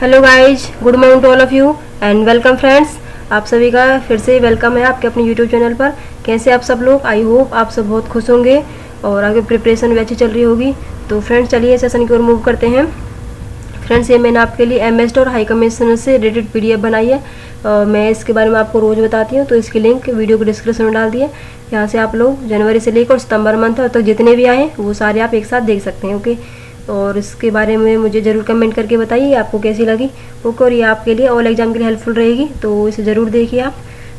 Hello guys, good morning to all of you and welcome friends. आप सभी का फिर से वेलकम है आपके अपने यूट्यूब चैनल पर। कैसे आप सब लोग? आई होप आप सब बहुत खुश होंगे और आगे प्रिपरेशन भी अच्छी चल रही होगी। तो फ्रेंड्स चलिए सेशन की ओर मूव करते हैं। फ्रेंड्स ये मैंने आपके लिए एमएसडी और हाई कमिश्नर से रिलेटेड पीडीएफ बनाई है। मैं इसके बारे में आपको रोज़ बताती हूँ, तो इसकी लिंक वीडियो के डिस्क्रिप्शन में डाल दिए। यहाँ से आप लोग जनवरी से लेकर सितंबर मंथ तक जितने भी आए वो सारे आप एक साथ देख सकते हैं। ओके, और इसके बारे में मुझे ज़रूर कमेंट करके बताइए आपको कैसी लगी। ओके, और ये आपके लिए ऑल एग्जाम के लिए हेल्पफुल रहेगी, तो इसे ज़रूर देखिए आप।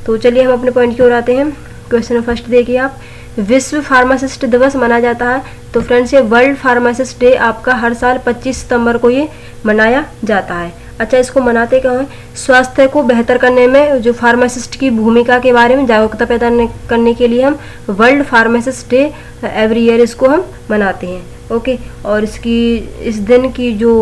तो चलिए हम अपने पॉइंट की ओर आते हैं। क्वेश्चन फर्स्ट देखिए आप, विश्व फार्मासिस्ट दिवस मनाया जाता है। तो फ्रेंड्स ये वर्ल्ड फार्मासिस्ट डे आपका हर साल 25 सितंबर को ये मनाया जाता है। अच्छा, इसको मनाते क्यों हैं? स्वास्थ्य को बेहतर करने में जो फार्मासिस्ट की भूमिका के बारे में जागरूकता पैदा करने के लिए हम world pharmacist day every year इसको हम मनाते हैं। ओके, और इस दिन की जो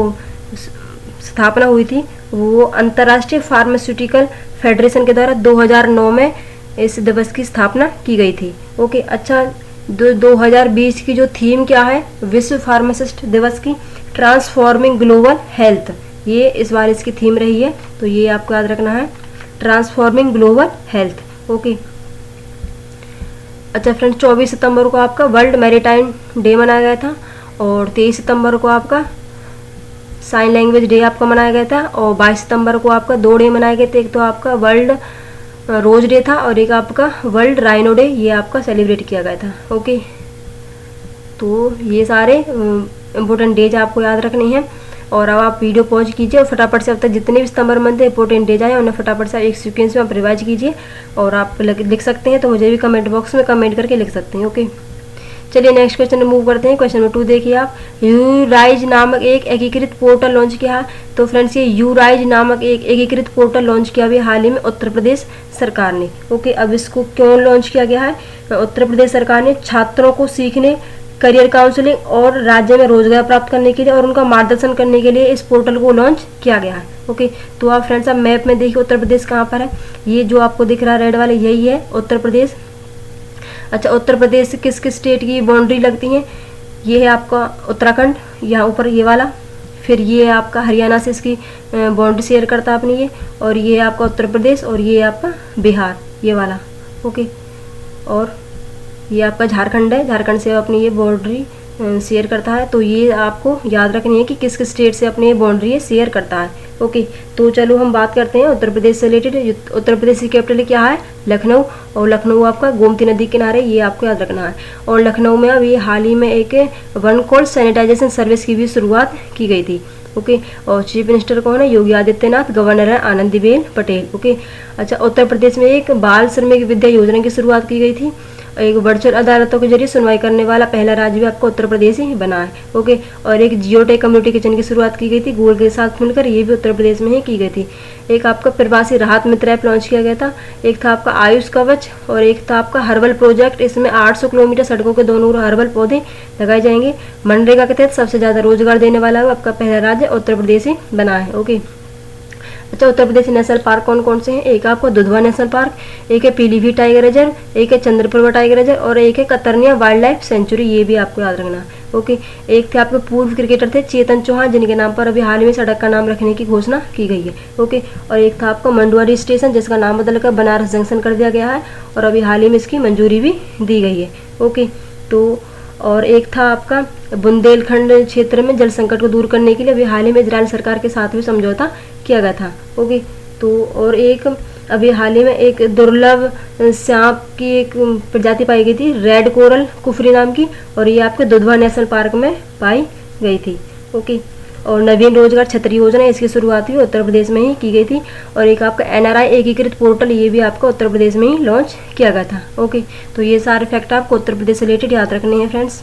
स्थापना हुई थी वो अंतर्राष्ट्रीय फार्मास्यूटिकल फेडरेशन के द्वारा 2009 में इस दिवस की स्थापना की गई थी। ओके, अच्छा 2020 की जो थीम क्या है विश्व फार्मासिस्ट दिवस की? ट्रांसफॉर्मिंग ग्लोबल हेल्थ, ये इस बार इसकी थीम रही है, तो ये आपको याद रखना है, ट्रांसफॉर्मिंग ग्लोबल हेल्थ। ओके, अच्छा फ्रेंड्स 24 सितंबर को आपका वर्ल्ड मैरीटाइम डे मनाया गया था और 23 सितंबर को आपका साइन लैंग्वेज डे आपका मनाया गया था और 22 सितंबर को आपका 2 डे मनाए गए थे। एक तो आपका वर्ल्ड रोज डे था और एक आपका वर्ल्ड राइनो डे, ये आपका सेलिब्रेट किया गया था। ओके, तो ये सारे इम्पोर्टेंट डेज आपको याद रखने हैं। और अब आप वीडियो पॉज कीजिए और फटाफट से अब तक जितने भी सितंबर मंथ इंपॉर्टेंट डेज आए उन्हें फटाफट से एक सीक्वेंस में आप रिवाइज कीजिए और आप लिख सकते हैं, तो मुझे भी कमेंट बॉक्स में कमेंट करके लिख सकते हैं। ओके, चलिए नेक्स्ट क्वेश्चन में मूव करते हैं। क्वेश्चन नंबर 2 देखिए आप, यूराइज नामक एक एकीकृत पोर्टल लॉन्च किया है। तो फ्रेंड्स ये यूराइज नामक एक एकीकृत पोर्टल लॉन्च किया भी हाल ही में उत्तर प्रदेश सरकार ने। ओके, अब इसको क्यों लॉन्च किया गया है? उत्तर प्रदेश सरकार ने छात्रों को सीखने, करियर काउंसलिंग और राज्य में रोजगार प्राप्त करने के लिए और उनका मार्गदर्शन करने के लिए इस पोर्टल को लॉन्च किया गया है। ओके, तो आप फ्रेंड्स आप मैप में देखिए उत्तर प्रदेश कहाँ पर है। ये जो आपको दिख रहा है रेड वाले, यही है उत्तर प्रदेश। अच्छा, उत्तर प्रदेश से किस किस स्टेट की बाउंड्री लगती है? ये है आपका उत्तराखंड, यहाँ ऊपर ये वाला, फिर ये है आपका हरियाणा से इसकी बाउंड्री शेयर करता है अपनी ये, और ये है आपका उत्तर प्रदेश और ये है आपका बिहार, ये वाला। ओके, और ये आपका झारखंड है, झारखंड से अपनी ये बाउंड्री शेयर करता है। तो ये आपको याद रखनी है कि किस किस स्टेट से अपनी ये बाउंड्री शेयर करता है। ओके, तो चलो हम बात करते हैं उत्तर प्रदेश से रिलेटेड। उत्तर प्रदेश की कैपिटल क्या है? लखनऊ, और लखनऊ आपका गोमती नदी किनारे, ये आपको याद रखना है। और लखनऊ में अब ये हाल ही में एक वन कोल्ड सैनिटाइजेशन सर्विस की भी शुरुआत की गई थी। ओके, और चीफ मिनिस्टर कौन है? योगी आदित्यनाथ। गवर्नर है आनंदीबेन पटेल। ओके, अच्छा उत्तर प्रदेश में एक बाल श्रमिक विद्या योजना की शुरुआत की गई थी। एक वर्चुअल अदालतों के जरिए सुनवाई करने वाला पहला राज्य भी आपको उत्तर प्रदेश ही बना है। ओके, और एक जियोटेक कम्युनिटी किचन की शुरुआत की गई थी गूगल के साथ मिलकर, ये भी उत्तर प्रदेश में ही की गई थी। एक आपका प्रवासी राहत मित्र ऐप लॉन्च किया गया था। एक था आपका आयुष कवच और एक था आपका हर्बल प्रोजेक्ट। इसमें 800 किलोमीटर सड़कों के दोनों हर्बल पौधे लगाए जाएंगे। मनरेगा के तहत सबसे ज्यादा रोजगार देने वाला आपका पहला राज्य उत्तर प्रदेश ही बना है। ओके, अच्छा उत्तर प्रदेश नेशनल पार्क कौन कौन से हैं? एक आपको दुधवा नेशनल पार्क, एक है पीलीभीत टाइगर रिजर्व, एक है चंद्रपुरवा टाइगर रिजर्व और एक है कतरनिया वाइल्ड लाइफ सेंचुरी, ये भी आपको याद रखना है। ओके, एक थे आपके पूर्व क्रिकेटर थे चेतन चौहान, जिनके नाम पर अभी हाल में सड़क का नाम रखने की घोषणा की गई है। ओके, और एक था आपका मंडुआरी स्टेशन, जिसका नाम बदलकर बनारस जंक्शन कर दिया गया है और अभी हाल ही में इसकी मंजूरी भी दी गई है। ओके, तो और एक था आपका बुंदेलखंड क्षेत्र में जल संकट को दूर करने के लिए अभी हाल ही में इजराइल सरकार के साथ भी समझौता किया गया था। ओके, तो और एक अभी हाल ही में एक दुर्लभ सांप की एक प्रजाति पाई गई थी रेड कोरल कुफरी नाम की, और ये आपके दुधवा नेशनल पार्क में पाई गई थी। ओके, और नवीन रोजगार छतरी योजना, इसकी शुरुआत भी उत्तर प्रदेश में ही की गई थी। और एक आपका NRI एकीकृत पोर्टल, ये भी आपका उत्तर प्रदेश में ही लॉन्च किया गया था। ओके, तो ये सारे फैक्ट आपको उत्तर प्रदेश से रिलेटेड याद रखने हैं फ्रेंड्स।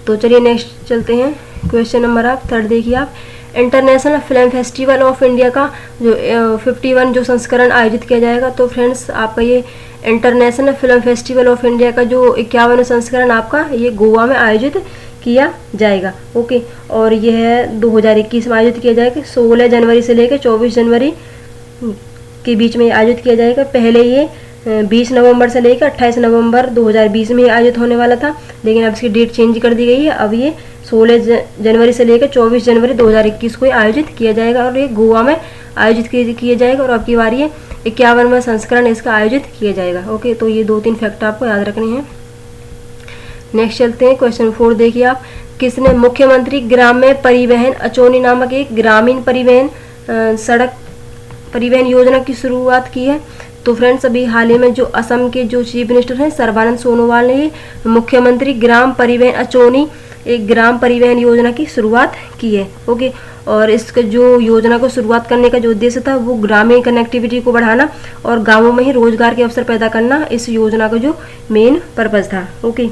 तो चलिए नेक्स्ट चलते हैं। क्वेश्चन नंबर आप 3 देखिए आप, international film festival of India का जो 51 जो संस्करण आयोजित किया जाएगा। तो फ्रेंड्स आपका ये international film festival of India का जो 51वां संस्करण आपका ये गोवा में आयोजित किया जाएगा। ओके, और यह 2021 में आयोजित किया जाएगा। 16 जनवरी से लेकर 24 जनवरी के बीच में आयोजित किया जाएगा। पहले ये 20 नवंबर से लेकर 28 नवंबर 2020 में आयोजित होने वाला था, लेकिन अब इसकी डेट चेंज कर दी गई है। अब ये 16 जनवरी से लेकर 24 जनवरी 2021 को आयोजित किया जाएगा और ये गोवा में आयोजित किया जाएगा। और अब की बारी है 51वां संस्करण इसका आयोजित किया जाएगा। ओके, तो ये 2-3 फैक्ट आपको याद रखने हैं। नेक्स्ट चलते हैं, क्वेश्चन 4 देखिए आप। किसने मुख्यमंत्री ग्राम्य परिवहन अचोनी नामक एक ग्रामीण परिवहन सड़क परिवहन योजना की शुरुआत की है? तो फ्रेंड्स, अभी हाल ही में जो असम के जो चीफ मिनिस्टर हैं सर्बानंद सोनोवाल ने मुख्यमंत्री ग्राम परिवहन अचोनी एक ग्राम परिवहन योजना की शुरुआत की है। ओके, और इसका जो योजना को शुरुआत करने का जो उद्देश्य था वो ग्रामीण कनेक्टिविटी को बढ़ाना और गांवों में ही रोजगार के अवसर पैदा करना इस योजना का जो मेन पर्पज था। ओके,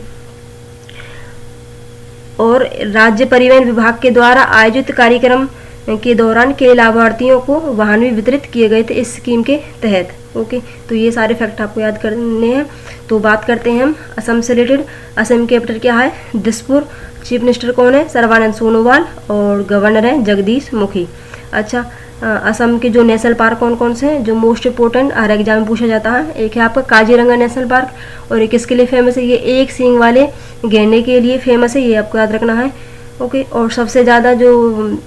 और राज्य परिवहन विभाग के द्वारा आयोजित कार्यक्रम के दौरान कई लाभार्थियों को वाहन भी वितरित किए गए थे इस स्कीम के तहत। ओके, तो ये सारे फैक्ट आपको याद करने हैं। तो बात करते हैं हम असम से रिलेटेड। असम कैपिटल क्या है? दिसपुर। चीफ मिनिस्टर कौन है? सर्बानंद सोनोवाल। और गवर्नर है जगदीश मुखी। अच्छा, असम के जो नेशनल पार्क कौन कौन से हैं जो मोस्ट इंपोर्टेंट हर एग्जाम में पूछा जाता है? एक है आपका काजीरंगा नेशनल पार्क और एक इसके लिए फेमस है, ये एक सींग वाले गैंडे के लिए फेमस है, ये आपको याद रखना है। ओके, और सबसे ज़्यादा जो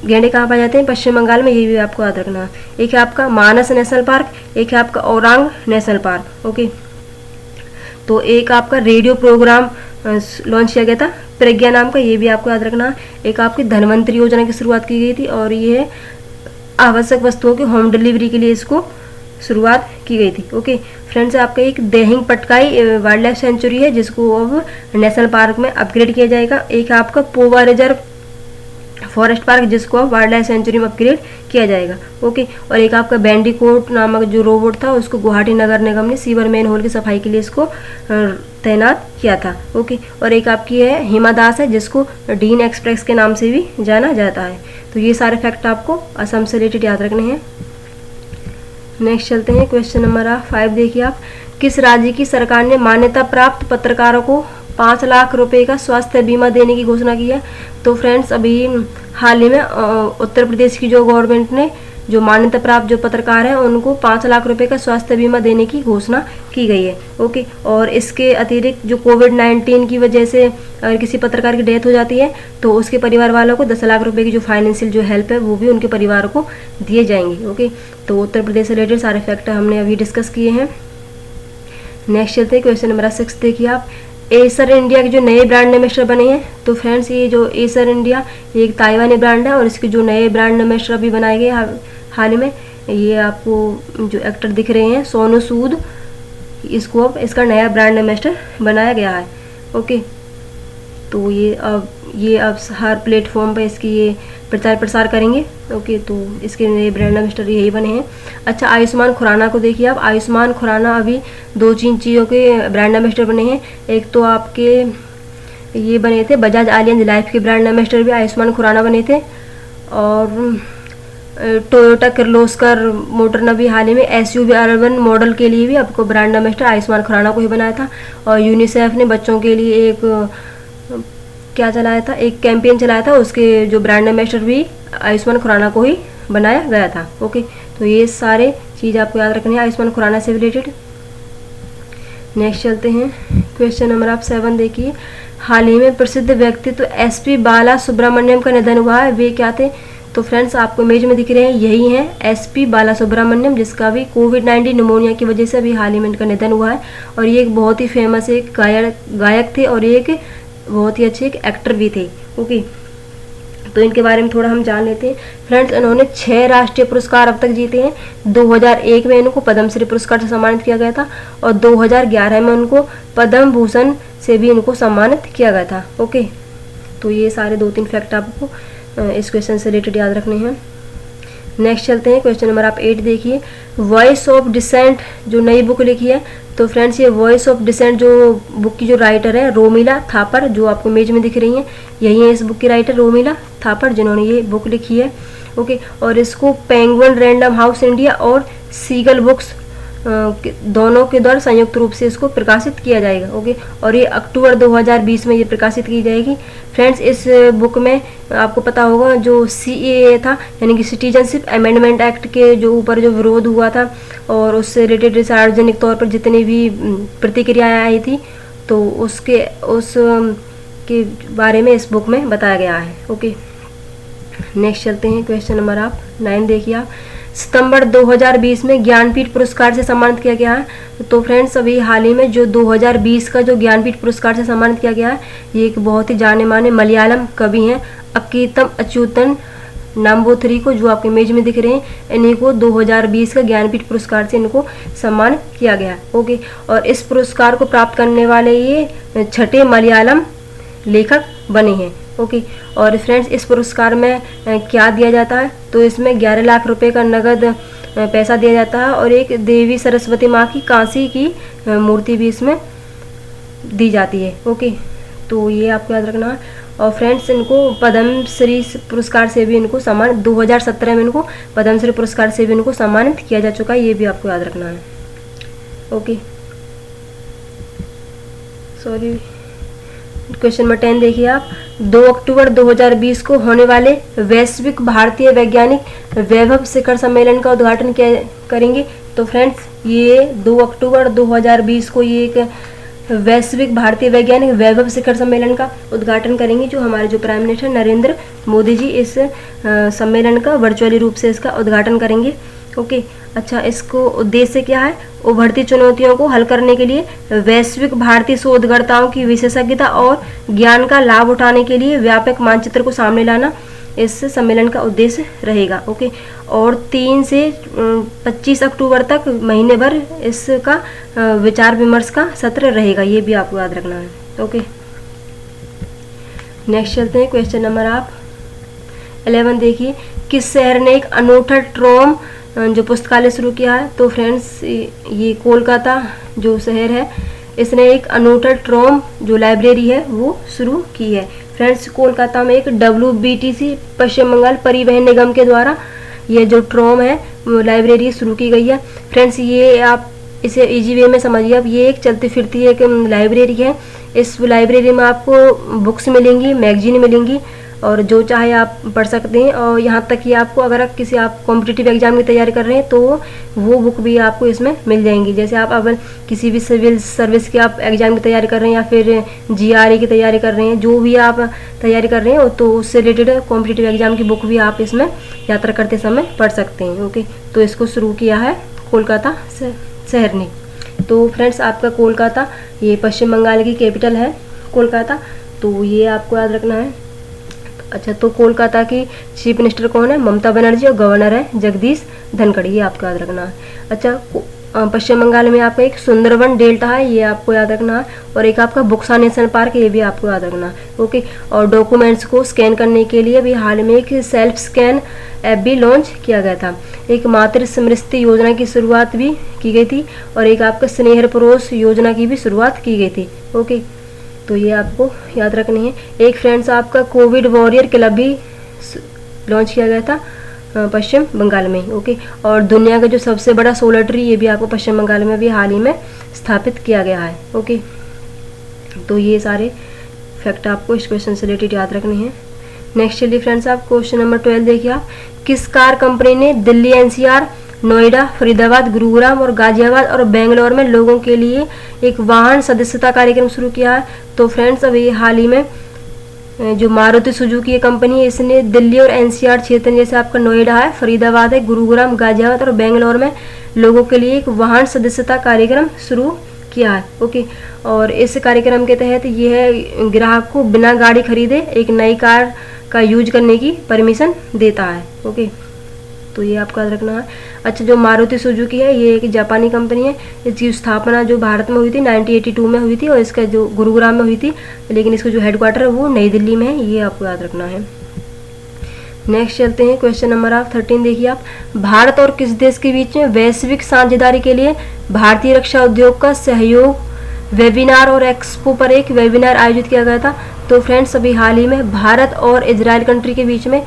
गैंडे कहाँ पाए जाते हैं? पश्चिम बंगाल में, ये भी आपको याद रखना है। एक है आपका मानस नेशनल पार्क, एक है आपका औरांग नेशनल पार्क। ओके, तो एक आपका रेडियो प्रोग्राम लॉन्च किया गया था प्रज्ञा नाम का, ये भी आपको याद रखना है। एक आपकी धनवंतरी योजना की शुरुआत की गई थी और ये है आवश्यक वस्तुओं के होम डिलीवरी के लिए इसको शुरुआत की गई थी। ओके फ्रेंड्स, आपका एक Dehing Patkai wild life sanctuary है जिसको अब नेशनल पार्क में अपग्रेड किया जाएगा। एक आपका पोवा रिजर्व फॉरेस्ट पार्क जिसको अब वाइल्ड लाइफ सेंचुरी में अपग्रेड किया जाएगा। ओके, और एक आपका बैंडिकोट नामक जो रोबोट था उसको गुवाहाटी नगर निगम ने सीवर मेन होल की सफाई के लिए इसको तैनात किया था। ओके, और एक आपकी है हिमा दास है जिसको डीन एक्सप्रेस के नाम से भी जाना जाता है। तो ये सारे फैक्ट आपको असम से रिलेटेड याद रखने हैं। नेक्स्ट चलते हैं, क्वेश्चन नंबर 5 देखिए आप। किस राज्य की सरकार ने मान्यता प्राप्त पत्रकारों को 5 लाख रुपए का स्वास्थ्य बीमा देने की घोषणा की है? तो फ्रेंड्स, अभी हाल ही में उत्तर प्रदेश की जो गवर्नमेंट ने जो मान्यता प्राप्त जो पत्रकार हैं उनको 5 लाख रुपए का स्वास्थ्य बीमा देने की घोषणा की गई है। ओके, और इसके अतिरिक्त जो कोविड-19 की वजह से अगर किसी पत्रकार की डेथ हो जाती है तो उसके परिवार वालों को 10 लाख रुपए की जो फाइनेंशियल जो हेल्प है वो भी उनके परिवार को दिए जाएंगे। ओके, तो उत्तर प्रदेश से रिलेटेड सारे फैक्टर हमने अभी डिस्कस किए हैं। नेक्स्ट चलते हैं, क्वेश्चन नंबर 6 देखिए आप। एसर इंडिया के जो नए ब्रांड एम्बेसडर बने हैं, तो फ्रेंड्स ये जो एसर इंडिया ये एक ताइवानी ब्रांड है और इसके जो नए ब्रांड एम्बेसडर अभी बनाए गए हाल ही में, ये आपको जो एक्टर दिख रहे हैं सोनू सूद, इसको अब इसका नया ब्रांड एम्बेसडर बनाया गया है। ओके, तो ये अब हर प्लेटफॉर्म पे इसकी ये प्रचार प्रसार करेंगे। ओके, तो इसके नए ब्रांड एम्बेसडर यही बने हैं। अच्छा, आयुष्मान खुराना को देखिए आप। आयुष्मान खुराना अभी 2 चीज़ों के ब्रांड एम्बेसडर बने हैं। एक तो आपके ये बने थे बजाज आलियांज लाइफ के ब्रांड एम्बेसडर भी आयुष्मान खुराना बने थे, और टोयोटा किर्लोस्कर मोटर ने भी हाल ही में एसयूवी अर्बन मॉडल के लिए भी आपको ब्रांड एम्बेसडर आयुष्मान खुराना को ही बनाया था। और यूनिसेफ ने बच्चों के लिए एक क्या चलाया था, एक कैंपेन चलाया था, उसके जो ब्रांड एम्बेसडर भी आयुष्मान खुराना को ही बनाया गया था। ओके, तो ये सारे चीज़ आपको याद रखनी है आयुष्मान खुराना से रिलेटेड। नेक्स्ट चलते हैं, क्वेश्चन नंबर आप 7 देखिए। हाल ही में प्रसिद्ध व्यक्तित्व एसपी बाला सुब्रमण्यम का निधन हुआ है, वे क्या थे? तो फ्रेंड्स, आपको इमेज में दिख रहे हैं यही हैं एसपी बाला सुब्रमण्यम, जिसका भी कोविड-19 निमोनिया की वजह से अभी हाल ही में इनका निधन हुआ है। और ये एक बहुत ही फेमस एक गायक थे और एक बहुत ही अच्छे एक एक्टर भी थे। ओके, तो इनके बारे में थोड़ा हम जान लेते हैं। फ्रेंड्स, इन्होंने 6 राष्ट्रीय पुरस्कार अब तक जीते हैं। 2001 में इनको पद्मश्री पुरस्कार से सम्मानित किया गया था और 2011 में उनको पद्म भूषण से भी इनको सम्मानित किया गया था। ओके, तो ये सारे 2-3 फैक्ट आपको इस क्वेश्चन से रिलेटेड याद रखने हैं। नेक्स्ट चलते हैं, क्वेश्चन नंबर आप 8 देखिए। वॉइस ऑफ डिसेंट जो नई बुक लिखी है, तो फ्रेंड्स ये वॉइस ऑफ डिसेंट जो बुक की जो राइटर है रोमिला थापर, जो आपको इमेज में दिख रही हैं यही है इस बुक की राइटर रोमिला थापर, जिन्होंने ये बुक लिखी है। ओके, और इसको पेंगुइन रैंडम हाउस इंडिया और सीगल बुक्स दोनों के द्वारा संयुक्त रूप से इसको प्रकाशित किया जाएगा। ओके, और ये अक्टूबर 2020 में ये प्रकाशित की जाएगी। फ्रेंड्स, इस बुक में आपको पता होगा जो CAA था यानी कि सिटीजनशिप अमेंडमेंट एक्ट के जो ऊपर जो विरोध हुआ था और उससे रिलेटेड सार्वजनिक तौर पर जितनी भी प्रतिक्रियाएं आई थी, तो उसके उस के बारे में इस बुक में बताया गया है। ओके, नेक्स्ट चलते हैं। क्वेश्चन नंबर आप 9 देखिए आप। सितंबर 2020 में ज्ञानपीठ पुरस्कार से सम्मानित किया गया है। तो फ्रेंड्स, अभी हाल ही में जो 2020 का जो ज्ञानपीठ पुरस्कार से सम्मानित किया गया है, ये एक बहुत ही जाने माने मलयालम कवि हैं अक्कीतम अच्युतन नाम्बोथरी को, जो आपके इमेज में दिख रहे हैं, इन्हीं को 2020 का ज्ञानपीठ पुरस्कार से इनको सम्मान किया गया। ओके, और इस पुरस्कार को प्राप्त करने वाले ये छठे मलयालम लेखक बने हैं। ओके, और फ्रेंड्स, इस पुरस्कार में क्या दिया जाता है? तो इसमें 11 लाख रुपए का नगद पैसा दिया जाता है और एक देवी सरस्वती माँ की कांसी की मूर्ति भी इसमें दी जाती है। ओके, तो ये आपको याद रखना है। और फ्रेंड्स, इनको पद्मश्री पुरस्कार से भी इनको सम्मान 2017 में इनको पद्मश्री पुरस्कार से भी इनको सम्मानित किया जा चुका है, ये भी आपको याद रखना है। ओके, सॉरी, क्वेश्चन नंबर 10 देखिए आप। 2 अक्टूबर 2020 को होने वाले वैश्विक भारतीय वैज्ञानिक वैभव शिखर सम्मेलन का उद्घाटन करेंगे। तो फ्रेंड्स, ये 2 अक्टूबर 2020 को ये एक वैश्विक भारतीय वैज्ञानिक वैभव शिखर सम्मेलन का उद्घाटन करेंगे, जो हमारे जो प्राइम मिनिस्टर नरेंद्र मोदी जी इस सम्मेलन का वर्चुअली रूप से इसका उद्घाटन करेंगे। ओके, अच्छा, इसको उद्देश्य क्या है? उभरती चुनौतियों को हल करने के लिए वैश्विक भारतीय शोधकर्ताओं की विशेषज्ञता और ज्ञान का लाभ उठाने के लिए व्यापक मानचित्र को सामने लाना इस सम्मेलन का उद्देश्य रहेगा। ओके, और 3 से 25 अक्टूबर तक महीने भर इसका विचार विमर्श का सत्र रहेगा, ये भी आपको याद रखना है। ओके, नेक्स्ट चलते हैं। क्वेश्चन नंबर आप 11 देखिए। किस शहर ने एक अनूठा ट्रोम जो पुस्तकालय शुरू किया है? तो फ्रेंड्स, ये कोलकाता जो शहर है, इसने एक अनूठा ट्रोम जो लाइब्रेरी है वो शुरू की है। फ्रेंड्स, कोलकाता में एक WBTC पश्चिम बंगाल परिवहन निगम के द्वारा ये जो ट्रोम है वो लाइब्रेरी शुरू की गई है। फ्रेंड्स, ये आप इसे इजी वे में समझिए, अब ये एक चलती फिरती एक लाइब्रेरी है। इस लाइब्रेरी में आपको बुक्स मिलेंगी, मैगजीन मिलेंगी, और जो चाहे आप पढ़ सकते हैं। और यहाँ तक कि आपको अगर आप किसी आप कॉम्पिटिटिव एग्जाम की तैयारी कर रहे हैं तो वो बुक भी आपको इसमें मिल जाएंगी। जैसे आप अगर किसी भी सिविल सर्विस के आप एग्जाम की तैयारी कर रहे हैं या फिर GRE की तैयारी कर रहे हैं, जो भी आप तैयारी कर रहे हैं तो उससे रिलेटेड कॉम्पिटिटिव एग्जाम की बुक भी आप इसमें यात्रा करते समय पढ़ सकते हैं। ओके, तो इसको शुरू किया है कोलकाता शहर ने। तो फ्रेंड्स, आपका कोलकाता ये पश्चिम बंगाल की कैपिटल है कोलकाता, तो ये आपको याद रखना है। अच्छा, तो कोलकाता की चीफ मिनिस्टर कौन है? ममता बनर्जी, और गवर्नर है जगदीश धनखड़, ये आपको याद रखना है। अच्छा, पश्चिम बंगाल में आपका एक सुंदरवन डेल्टा है, ये आपको याद रखना है, और एक आपका बुक्सा नेशनल पार्क, ये भी आपको याद रखना है। ओके, और डॉक्यूमेंट्स को स्कैन करने के लिए भी हाल में एक सेल्फ स्कैन ऐप भी लॉन्च किया गया था। एक मातृ समृद्धि योजना की शुरुआत भी की गई थी, और एक आपका स्नेह परोस योजना की भी शुरुआत की गई थी। ओके, तो ये आपको याद रखनी है। एक फ्रेंड्स, आपका कोविड वॉरियर क्लब भी लॉन्च किया गया था पश्चिम बंगाल में। ओके, और दुनिया का जो सबसे बड़ा सोलर ट्री, ये भी आपको पश्चिम बंगाल में भी हाल ही में स्थापित किया गया है। ओके, तो ये सारे फैक्ट आपको इस क्वेश्चन से रिलेटेड याद रखने हैं। नेक्स्ट चलिए फ्रेंड्स, आप क्वेश्चन नंबर 12 देखिए आप। किस कार कंपनी ने दिल्ली NCR, नोएडा, फरीदाबाद, गुरुग्राम और गाजियाबाद और बेंगलोर में लोगों के लिए एक वाहन सदस्यता कार्यक्रम शुरू किया है? तो फ्रेंड्स, अभी हाल ही में जो मारुति सुजुकी की कंपनी है, इसने दिल्ली और NCR क्षेत्र, जैसे आपका नोएडा है, फरीदाबाद है, गुरुग्राम, गाजियाबाद और बेंगलोर में लोगों के लिए एक वाहन सदस्यता कार्यक्रम शुरू किया है। ओके, और इस कार्यक्रम के तहत यह ग्राहक को बिना गाड़ी खरीदे एक नई कार का यूज करने की परमिशन देता है। ओके, तो ये आपको याद रखना है। अच्छा, जो मारुति सुजुकी है, ये एक जापानी कंपनी है। इसकी स्थापना जो भारत में हुई थी 1982 में हुई थी, और इसका जो गुरुग्राम में हुई थी, लेकिन इसका जो हेडक्वार्टर है वो नई दिल्ली में है, ये आपको याद रखना है। नेक्स्ट चलते हैं। क्वेश्चन नंबर आप 13 देखिए आप। भारत और किस देश के बीच में वैश्विक साझेदारी के लिए भारतीय रक्षा उद्योग का सहयोग वेबिनार और एक्सपो पर एक वेबिनार आयोजित किया गया था? तो फ्रेंड्स, अभी हाल ही में भारत और इजराइल कंट्री के बीच में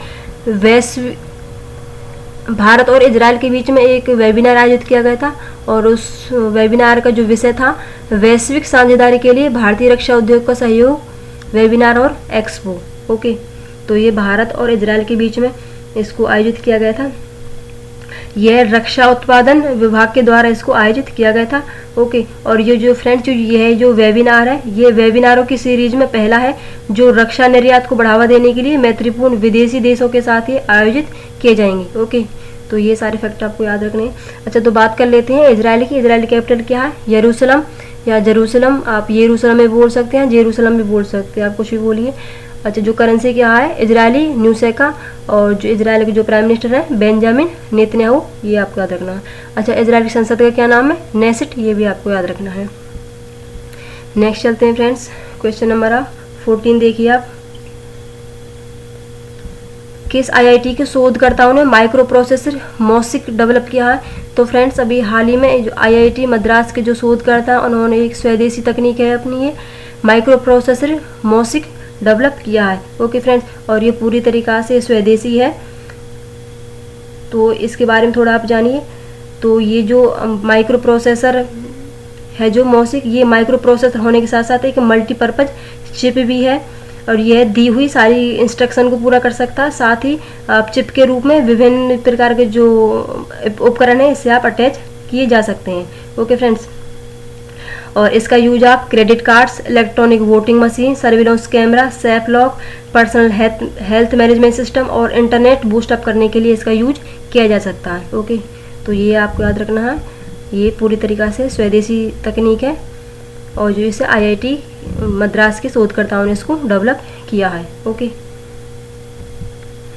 भारत और इजराइल के बीच में एक वेबिनार आयोजित किया गया था, और उस वेबिनार का जो विषय था वैश्विक साझेदारी के लिए भारतीय रक्षा उद्योग का सहयोग वेबिनार और एक्सपो। ओके, तो ये भारत और इजराइल के बीच में इसको आयोजित किया गया था। यह रक्षा उत्पादन विभाग के द्वारा इसको आयोजित किया गया था। ओके, और ये जो फ्रेंड्स ये जो वेबिनार है, ये वेबिनारों की सीरीज में पहला है जो रक्षा निर्यात को बढ़ावा देने के लिए मैत्रीपूर्ण विदेशी देशों के साथ ही आयोजित किए जाएंगे। ओके, तो ये सारे फैक्ट आपको याद रखने हैं। अच्छा, तो बात कर लेते हैं इजराइल की। इजराइल कैपिटल क्या है? यरूशलम या जेरूशलम, आप यरूशलम में बोल सकते हैं, जेरूशलम भी बोल सकते हैं, आप कुछ भी बोलिए। अच्छा, जो करेंसी क्या है? इजरायली न्यूसेका, और जो इजराइल के जो प्राइम मिनिस्टर है बेंजामिन नेतन्याहू, ये आपको याद रखना है। अच्छा, इजराइल की संसद का क्या नाम है? नेसेट, ये भी आपको याद रखना है। नेक्स्ट चलते हैं फ्रेंड्स, क्वेश्चन नंबर 14 देखिए आप। किस आईआईटी के शोधकर्ताओं ने माइक्रो प्रोसेसर मॉसिक डेवलप किया है? तो फ्रेंड्स अभी हाल ही में जो आईआईटी मद्रास के जो शोधकर्ता हैं उन्होंने एक स्वदेशी तकनीक है अपनी ये माइक्रो प्रोसेसर मॉसिक डेवलप किया है। ओके फ्रेंड्स, और ये पूरी तरीक़ा से स्वदेशी है, तो इसके बारे में थोड़ा आप जानिए। तो ये जो माइक्रो प्रोसेसर है जो मॉसिक, ये माइक्रो प्रोसेसर होने के साथ साथ एक मल्टीपर्पज़ चिप भी है, और यह दी हुई सारी इंस्ट्रक्शन को पूरा कर सकता है। साथ ही आप चिप के रूप में विभिन्न प्रकार के जो उपकरण है इससे आप अटैच किए जा सकते हैं। ओके फ्रेंड्स, और इसका यूज आप credit cards, electronic voting machine, surveillance camera, safe lock, personal health management system और इंटरनेट बूस्टअप करने के लिए इसका यूज किया जा सकता है। ओके, तो ये आपको याद रखना है, ये पूरी तरीक़ा से स्वदेशी तकनीक है और जो इसे आईआईटी मद्रास के शोधकर्ताओं ने इसको डेवलप किया है। ओके,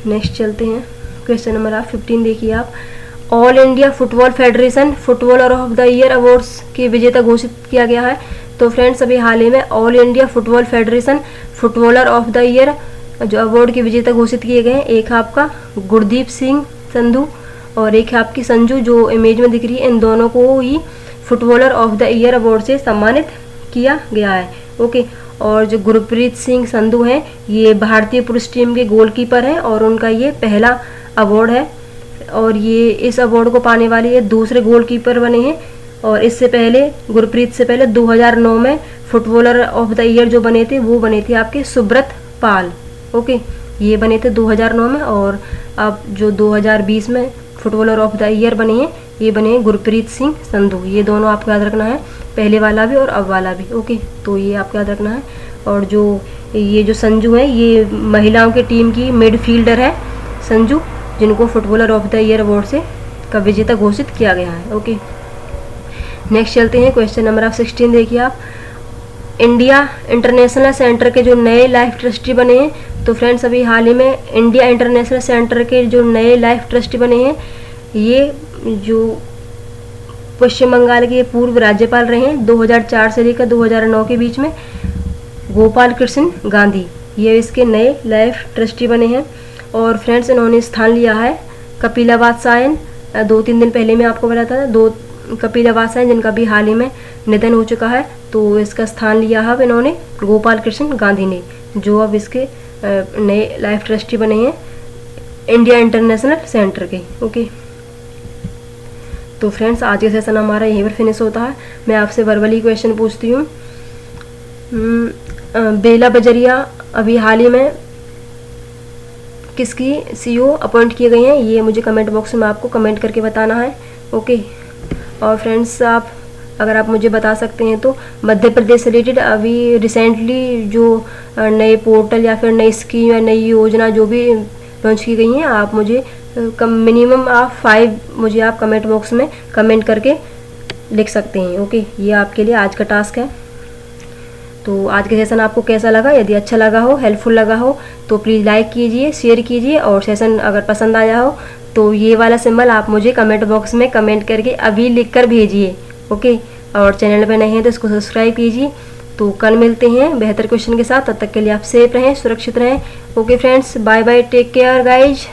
नेक्स्ट चलते हैं, क्वेश्चन नंबर 15 देखिए आप। All India football federation footballer of the year awards के विजेता घोषित किया गया है। तो फ्रेंड्स अभी हाल ही में all India football federation footballer of the year जो अवार्ड के विजेता घोषित किए गए हैं, एक आपका गुरदीप सिंह संधू और एक है आपकी संजू जो इमेज में दिख रही है, इन दोनों को ही footballer of the year award से सम्मानित किया गया है। ओके, और जो गुरप्रीत सिंह संधू हैं ये भारतीय पुरुष टीम के गोलकीपर हैं और उनका ये पहला अवार्ड है, और ये इस अवार्ड को पाने वाले ये दूसरे गोलकीपर बने हैं। और इससे पहले गुरप्रीत से पहले 2009 में फुटबॉलर ऑफ द ईयर जो बने थे वो बने थे आपके सुब्रत पाल। ओके, ये बने थे 2009 में, और अब जो 2020 में फुटबॉलर ऑफ द ईयर बने हैं ये बने हैं गुरप्रीत सिंह संधू। ये दोनों आपको याद रखना है, पहले वाला भी और अब वाला भी। ओके, तो ये आपको याद रखना है। और जो ये जो संजू है ये महिलाओं की टीम की मिडफील्डर है संजू, जिनको footballer of the year award से का विजेता घोषित किया गया है। ओके, नेक्स्ट चलते हैं, क्वेश्चन नंबर 16 देखिए आप। इंडिया इंटरनेशनल सेंटर के जो नए लाइफ ट्रस्टी बने हैं, तो फ्रेंड्स अभी हाल ही में इंडिया इंटरनेशनल सेंटर के जो नए लाइफ ट्रस्टी बने हैं ये जो पश्चिम बंगाल के पूर्व राज्यपाल रहे हैं 2004 से लेकर 2009 के बीच में, गोपाल कृष्ण गांधी, ये इसके नए लाइफ ट्रस्टी बने हैं। और फ्रेंड्स इन्होंने स्थान लिया है कपिला वात्स्यायन, 2-3 दिन पहले मैं आपको बताया था, दो कपिला वात्स्यायन जिनका भी हाल ही में निधन हो चुका है, तो इसका स्थान लिया है अब इन्होंने गोपाल कृष्ण गांधी ने, जो अब इसके नए लाइफ ट्रस्टी बने हैं इंडिया इंटरनेशनल सेंटर के। ओके, तो फ्रेंड्स आज का सेशन हमारा यहीं पर फिनिश होता है। मैं आपसे वर्बली क्वेश्चन पूछती हूँ, बेला बजरिया अभी हाल ही में किसकी सीईओ अपॉइंट किए गए हैं, ये मुझे कमेंट बॉक्स में आपको कमेंट करके बताना है। ओके, और फ्रेंड्स अगर आप मुझे बता सकते हैं तो मध्य प्रदेश से रिलेटेड अभी रिसेंटली जो नए पोर्टल या फिर नई स्कीम या नई योजना जो भी लॉन्च की गई हैं, आप मुझे मिनिमम आप 5 मुझे आप कमेंट बॉक्स में कमेंट करके लिख सकते हैं। ओके, ये आपके लिए आज का टास्क है। तो आज का सेशन आपको कैसा लगा? यदि अच्छा लगा हो, हेल्पफुल लगा हो तो प्लीज़ लाइक कीजिए, शेयर कीजिए, और सेशन अगर पसंद आया हो तो ये वाला सिंबल आप मुझे कमेंट बॉक्स में कमेंट करके अभी लिख कर भेजिए। ओके, और चैनल पे नए हैं तो इसको सब्सक्राइब कीजिए। तो कल मिलते हैं बेहतर क्वेश्चन के साथ, तब तक के लिए आप सेफ रहें, सुरक्षित रहें। Okay friends, bye bye, take care guys.